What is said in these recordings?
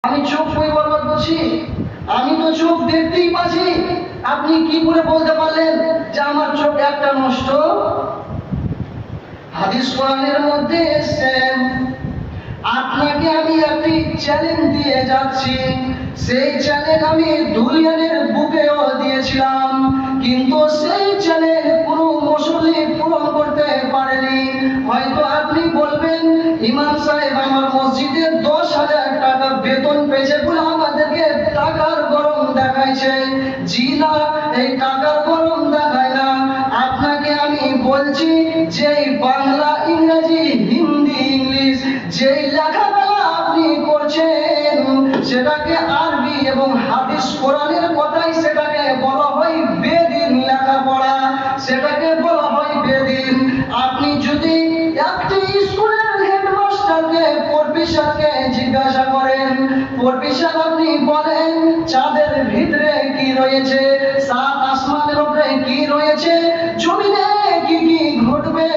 আমি চোখ কই বরবাদ করছি? আমি তো চোখ দেখতেই পাচ্ছি। আপনি কি করে বলতে পারলেন যে আমার চোখ একটা নষ্ট? হাদিস কোরআনের মধ্যে এসেছে, আপনাকে আমি একটি চ্যালেঞ্জ দিয়ে যাচ্ছি। সেই চ্যালেঞ্জ আমি দুনিয়ার বুকেও দিয়েছিলাম, কিন্তু সেই চ্যালেঞ্জ কোনো মুসল্লি পূরণ করতে পারেনি। হয়তো আপনি বলবেন, ইমাম সাহেব আমার মসজিদে 10,000 টাকা বেতন পেয়েছে বলে আমাদেরকে টাকার গরম দেখাইছে। জি না, এই টাকার গরম দেখায় না। আপনাকে আমি বলছি যে বাংলা, ইংরেজি, হিন্দি, ইংলিশ যেই লেখাপড়া আপনি করছেন সেটাকে আরবি এবং হাদিস কোরআনের কথাই সেটাকে বলা হয় বেদিন লেখাপড়া, সেটাকে বলা হয় বেদিন। আপনি যদি একটি স্কুলের হেডমাস্টারকে প্রফেসরকে জিজ্ঞাসা করেন, প্রফেসর আপনি বলেন চাঁদের ভিতরে কি রয়েছে, সাত আসমানের উপরে কি রয়েছে, জমিনে কি কি ঘটবে,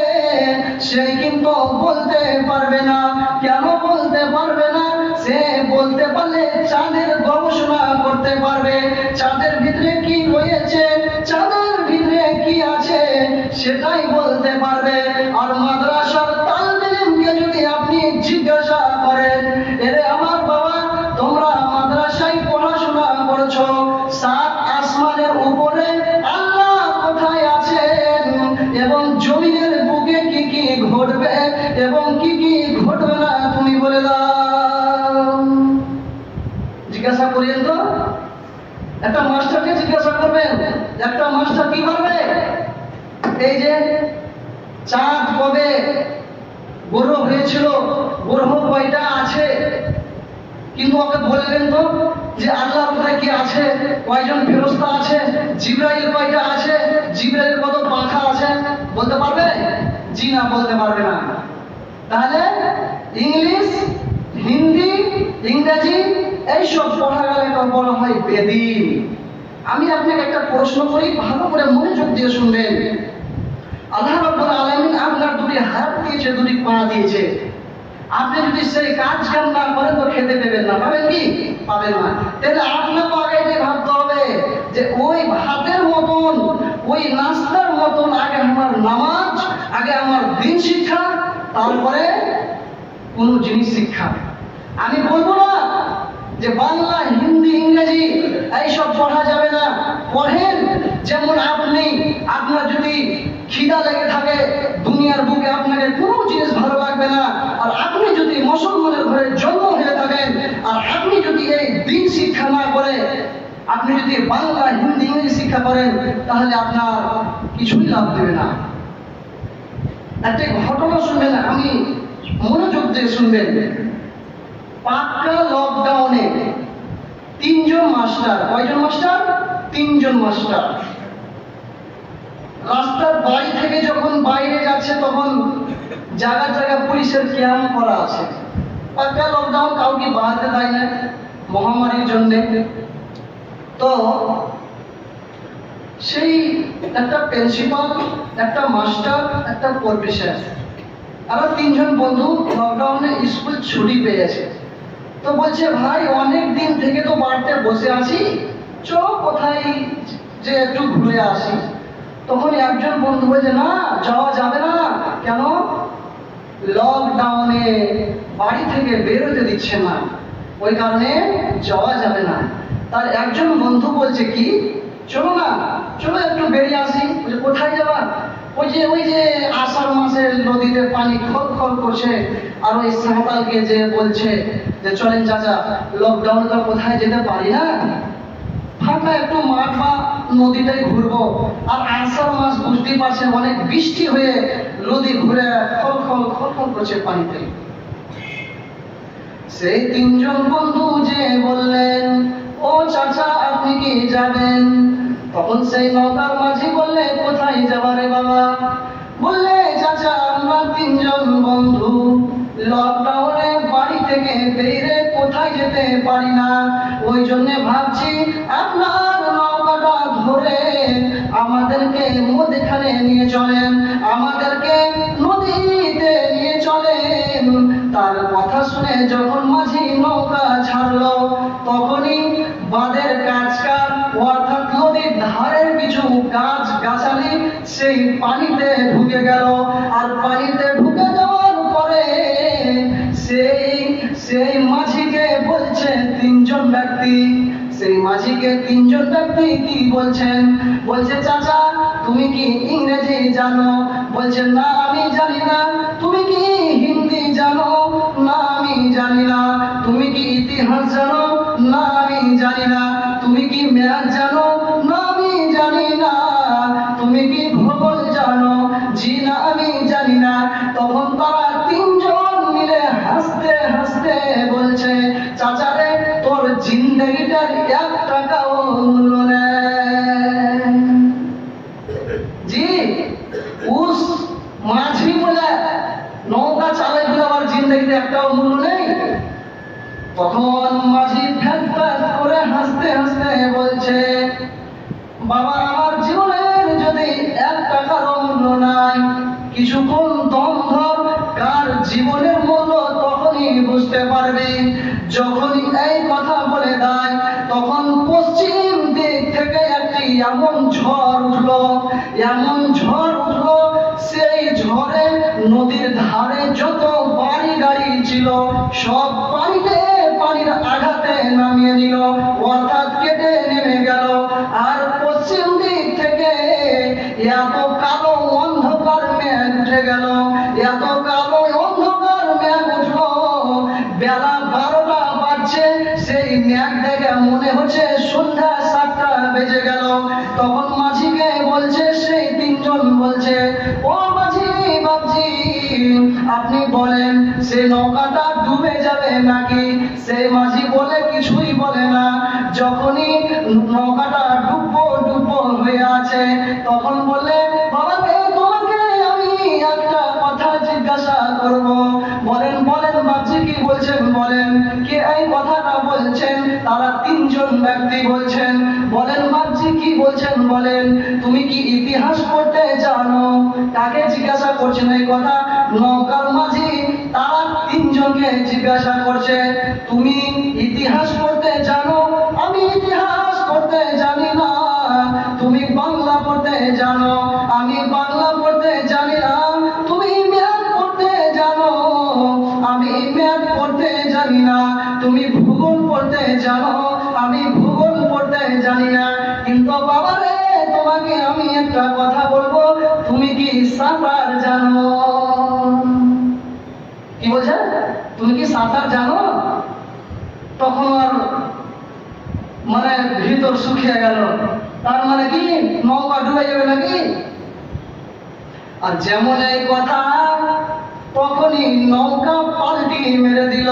সে কিন্তু বলতে পারবে না। কেন বলতে পারবে না? সে বলতে পারলে চাঁদের গবেষণা করতে পারবে, চাঁদের ভিতরে কি রয়েছে, চাঁদের ভিতরে কি আছে সেটাই বলতে পারবে। আর মাদ্রাসার তালিবে ইলমকে যদি আপনি জিজ্ঞাসা করেন, এরে আমার বাবা তোমরা মাদ্রাসায় পড়াশোনা করছো, সাত আসমানের উপরে আল্লাহ কোথায় আছেন এবং জমিনের বুকে কি কি ঘটবে এবং কি কি ঘটবে না তুমি বলে দাও। জিজ্ঞাসা করেন তো, একটা মাস্টারকে জিজ্ঞাসা করবেন, একটা মাস্টার কি করবে? এই যে চাঁদ কবে গ্রহ হয়েছিল, গ্রহ কয়টা আছে, কিন্তু ওকে বললেন তো যে আল্লাহর উপরে কি আছে, কয়জন ফেরেশতা আছে, জিবরাইল কয়টা আছে, জিবরাইলের কত পাখা আছে, বলতে পারবে? জি না, বলতে পারবে না। তাহলে ইংলিশ, হিন্দি, ইংরেজি এইসব পড়া গেলে বলা হয় বেদিন। আমি আপনাকে একটা প্রশ্ন করি, ভালো করে মনোযোগ দিয়ে শুনবেন। আল্লাহ রাব্বুল আলামিন আপনার দুটি হাত দিয়েছে, দুটি পা দিয়েছে। আপনি যদি সেই কাজ কাম না করেন তো খেতে দেবেন না, পাবেন কি? পাবেন না। তাহলে আপনাকে আগে যে ভাবতে হবে যে ওই ভাতের মতন, ওই নাস্তার মতন আগে আমার নামাজ, আগে আমার দিন শিক্ষা, তারপরে কোন জিনিস শিক্ষা। আমি বলবো না যে বাংলা, হিন্দি, ইংরেজি এইসব পড়া যাবে না, পড়েন। যেমন আপনি, আপনার যদি খিদা লেগে থাকে দুনিয়ার বুকে, আপনাকে কোনো জিনিস ভালো লাগবে না, আর আপনি যদি মুসলমানের ঘরে জন্ম হয়ে থাকেন আর আপনি যদি এই দিন শিক্ষা না করে আপনি যদি বাংলা, হিন্দি, ইংরেজি শিক্ষা করেন, তাহলে আপনার কিছুই লাভ দেবে না। একটা ঘটনা শুনবেন, আমি মনোযোগ দিয়ে শুনবেন। পাক্কা লকডাউনে 3 জন মাস্টার, কয়জন মাস্টার? 3 জন মাস্টার রাস্তার বাড়ি থেকে যখন বাইরে যাচ্ছে তখন জায়গা জায়গা পুলিশের ক্যাম্প করা আছে। পাক্কা লকডাউন, কাউকে বাড়াতে দেয় না মহামারীর জন্য। তো সেই একটা প্রিন্সিপাল, একটা মাস্টার, একটা প্রফেসর, আরো 3 জন বন্ধু লকডাউনে স্কুল ছুটি পেয়েছে। তো বলছে, ভাই অনেক দিন থেকে তো বাড়িতে বসে আছি, চলো কোথায় যে একটু ঘুরে আসি। তখন একজন বন্ধু বলছে, না যাওয়া যাবে না। কেন? লকডাউনে বাড়ি থেকে বেরোতে দিচ্ছে না, ওই কারণে যাওয়া যাবে না। তার একজন বন্ধু বলছে, কি চলো না, চলো একটু বেরিয়ে আসি। কোথায় যাবা? ওই যে আষাঢ় মাসের নদীতে পানি খল খল করছে, আর ওই সাঁওতালকে যে বলছে যে চলেন চাচা, লকডাউনে তো কোথায় যেতে পারি না, ফাঁকা একটু মাঠ বা নদীটাই ঘুরবো। আর আষাঢ় মাস বুঝতেই পারছেন, অনেক বৃষ্টি হয়ে নদী ঘুরে খল খল খল খল করছে পানিতে। সেই 3 জন বন্ধু যে বললেন, ও চাচা আপনি কি যাবেন? তখন সেই নৌকার মাঝি বললে, কোথায় যাবারে বাবা? বললে, চাচা আমরা 3 জন বন্ধু লকডাউনে বাড়ি থেকে বেরিয়ে কোথায় যেতে পারি না, ওই জন্য ভাবছি আপনার নৌকাটা ধরে আমাদেরকে মধ্যখানে নিয়ে চলেন, আমাদেরকে নদীতে নিয়ে চলেন। তার কথা শুনে যখন মাঝি নৌকা ছাড়লো, তখনই বাঁধের কাছকার অর্থাৎ নদীর ধারের কিছু গাছ গাছালি সেই পানিতে ঢুকে গেল। আর পানিতে ঢুকে যাওয়ার পরে সেই সেই মাঝিকে বলছে তিনজন ব্যক্তি, সেই মাঝিকে তিনজন ব্যক্তি কি বলছেন, বলছে চাচা তুমি কি ইংরেজি জানো? বলছে না আমি জানি না। তুমি কি হিন্দি জানো? না আমি জানি না। তুমি কি ইতিহাস জানো? না আমি জানি না। তুমি কি ম্যাথ জানো? না আমি জানি না। তুমি কি ভূগোল জানো? জি না আমি জানি না। তখন তারা তিনজন মিলে হাসতে হাসতে বলছে চাচা রে তোর জিন্দগিটার 1 টাকাও মূল্য নেই। জি উস মাঝি বলে নৌকা চালাই বলে আমার জিন্দগিতে একটাও মূল্য নেই। তখন মাঝি ফ্যাট ফ্যাট করে হাসতে হাসতে বলছে বাবা আমার জীবনের যদি 1 টাকারও মূল্য নাই, কিছুক্ষণ দম ধর, কার জীবনের মূল্য তখনই বুঝতে পারবি যখনই এই কথা বলে দেয়। তখন পশ্চিম দিক থেকে একটি এমন ঝড় উঠলো, এমন ঝড় উঠলো, সেই ঝড়ে নদীর ধারে যত বাড়ি গাড়ি ছিল সব পানির আঘাতে নামিয়ে দিল, অর্থাৎ কেটে নেমে গেল। আর পশ্চিম দিক থেকে এত কালো অন্ধকার মেঘ উঠে গেল, এত কালো অন্ধকার মেঘ উঠলো, বেলা 12টা বাজছে, সেই মেঘ দেখে মনে হচ্ছে সন্ধ্যা 7টা বেজে গেল। তখন মাঝিকে বলছে সেই তিনজন বলছে ও মাঝি বাবজি আপনি বলেন সে নৌকাটা ডুবে যাবে নাকি? সেই মাঝি বলে কিছুই বলে না। যখনই নৌকাটা ডুবো ডুবো হয়ে আছে তখন বলে বাবা তোমাকে আমি একটা কথা জিজ্ঞাসা করব। বলেন বলেন বাবজি কি বলছেন বলেন। কে এই কথাটা বলছেন? তারা তিনজন ব্যক্তি বলছেন। বলেন বাবজি কি বলছেন বলেন। তুমি কি ইতিহাস পড়তে জানো? কাকে জিজ্ঞাসা করছেন এই কথা? নৌকার মাঝি তারা তিনজনকে জিজ্ঞাসা করছে তুমি ইতিহাস পড়তে জানো? আমি ইতিহাস পড়তে জানি না। তুমি বাংলা পড়তে জানো? আমি বাংলা পড়তে জানি না। তুমি ম্যাথ পড়তে জানো? আমি ম্যাথ পড়তে জানি না। তুমি ভূগোল পড়তে জানো? আমি ভূগোল পড়তে জানি না। কিন্তু বাবা রে তোমাকে আমি একটা কথা বলবো, তুমি কি সাঁতার জানো? কি বলছে? তুমি কি সাঁতার জানো? তখন আর মানে ভিতর শুকিয়ে গেল। তার মানে কি নৌকা ডুবে যাবে নাকি? আর যেমন এই কথা তখনই নৌকা পাল্টি মেরে দিল।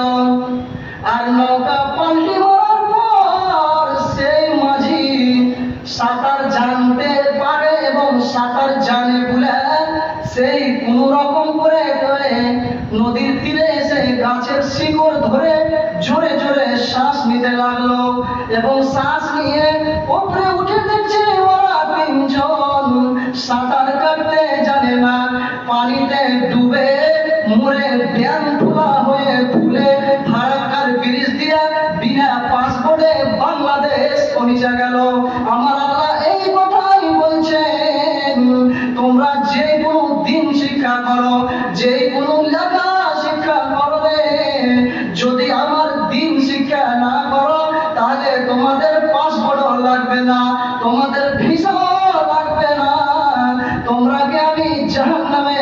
আর নৌকা পাল্টি মারার পর সেই মাঝি সাঁতার জানতে পারে এবং সাঁতার জানে বলে সেই কোনো রকম করে নদীর তীরে এসে গাছের শিকড় ধরে জোরে জোরে শ্বাস নিতে লাগলো এবং শ্বাস নিয়ে উপরে উঠে দেখছে ওরা তিনজন সাঁতার কাটতে জানে না। পানিতে ডুবে মরে ব্যান ফুলা হয়ে ফুলে ফারাক্কার ব্রিজ দিয়ে বিনা পাসপোর্টে বাংলাদেশ পৌঁছে গেল। আমার আল্লাহ এই কথাই বলছেন তোমরা যে কোনো দিন শিক্ষা করো, যে কোনো লেখা শিক্ষা করবে, যদি আমার দিন শিক্ষা না করো তাহলে তোমাদের পাসপোর্টও লাগবে না, তোমাদের ভিসাও লাগবে না, তোমরা কি আমি জাহান্নামে